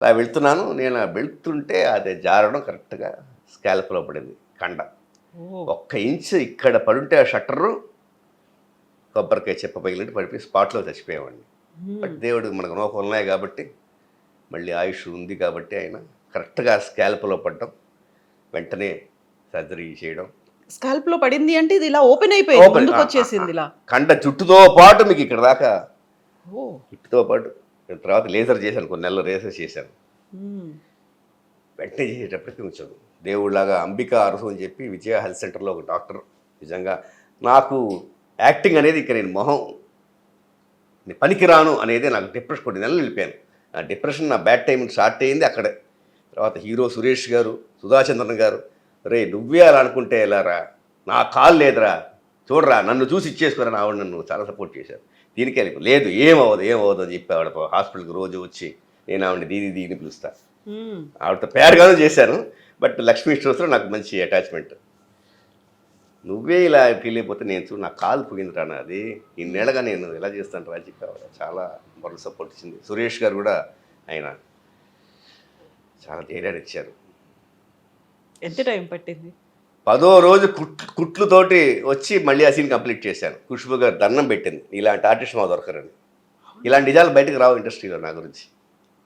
అలా వెళ్తున్నాను. నేను వెళ్తుంటే అది జారడం కరెక్ట్‌గా స్కాల్ప్‌లో పడింది కండ. ఓహ్! ఒక్క ఇంచు ఇక్కడ పడుంటే ఆ షట్టరు కొబ్బరికాయ చెప్ప పగిలినట్టు పడిపోయి స్పాట్‌లో చచ్చిపోయేవాడిని. హ్మ్. బట్ దేవుడు మనకు నూకలు ఉన్నాయి కాబట్టి, మళ్ళీ ఆయుష్ ఉంది కాబట్టి ఆయన కరెక్ట్‌గా స్కాల్ప్‌లో పడడం, వెంటనే సర్జరీ చేయడం. స్కాల్ప్‌లో పడింది అంటే ఇది ఇలా ఓపెన్ అయిపోయింది. ఓపెన్ ముందుకొచ్చేసింది ఇలా. కండ జుట్టుతో పాటు మీకు ఇక్కడ దాకా ఓహ్! జుట్టుతో పాటు తర్వాత లేజర్ చేశాను. కొన్ని నెలలు లేజర్ చేశాను. హ్మ్. వెంటనే చేసేటప్పటికి కొంచెం దేవుడిలాగా అంబికా అరసు అని చెప్పి విజయ హెల్త్ సెంటర్లో ఒక డాక్టర్ నిజంగా నాకు యాక్టింగ్ అనేది ఇక నేను నేను పనికిరాను అనేది నాకు డిప్రెషన్ కొన్ని నెలలు వెళ్ళిపోయాను. ఆ డిప్రెషన్ నా బ్యాడ్ టైం స్టార్ట్ అయింది అక్కడే. తర్వాత హీరో సురేష్ గారు, సుధాచంద్రన్ గారు, రే నువ్వే అలా అనుకుంటే ఎలారా, నా కాలు లేదురా, చూడరా నన్ను చూసి ఇచ్చేసుకోరా ఆవిడ నన్ను చాలా సపోర్ట్ చేశారు. దీనికి వెళ్ళి లేదు ఏమవ్వదు ఏమవ్వదు అని చెప్పి ఆవిడ హాస్పిటల్కి రోజు వచ్చి నేను ఆవిడ దీని పిలుస్తాను. హ్మ్. ఆవిడతో పేరుగానే చేశాను. బట్ లక్ష్మీ స్టోర్స్లో నాకు మంచి అటాచ్మెంట్. నువ్వే ఇలా వెళ్ళిపోతే నేను చూడు నా కాలు పోయిందిరా నాది. ఇన్నేళ్ళగా నేను ఎలా చేస్తాను రా అని చెప్పి ఆవిడ చాలా మొరల్ సపోర్ట్ ఇచ్చింది. సురేష్ గారు కూడా ఆయన చాలా ధైర్యాన్ని ఇచ్చారు. ఎంత టైం పట్టింది? 10వ రోజు కుట్లుతోటి వచ్చి మళ్ళీ ఆ సీన్ కంప్లీట్ చేశాను. ఖుష్బు గారు దండం పెట్టింది. ఇలాంటి ఆర్టిస్ట్ మాకు దొరకరని. ఇలాంటి నిజాలు బయటకు రావు ఇండస్ట్రీలో నా గురించి.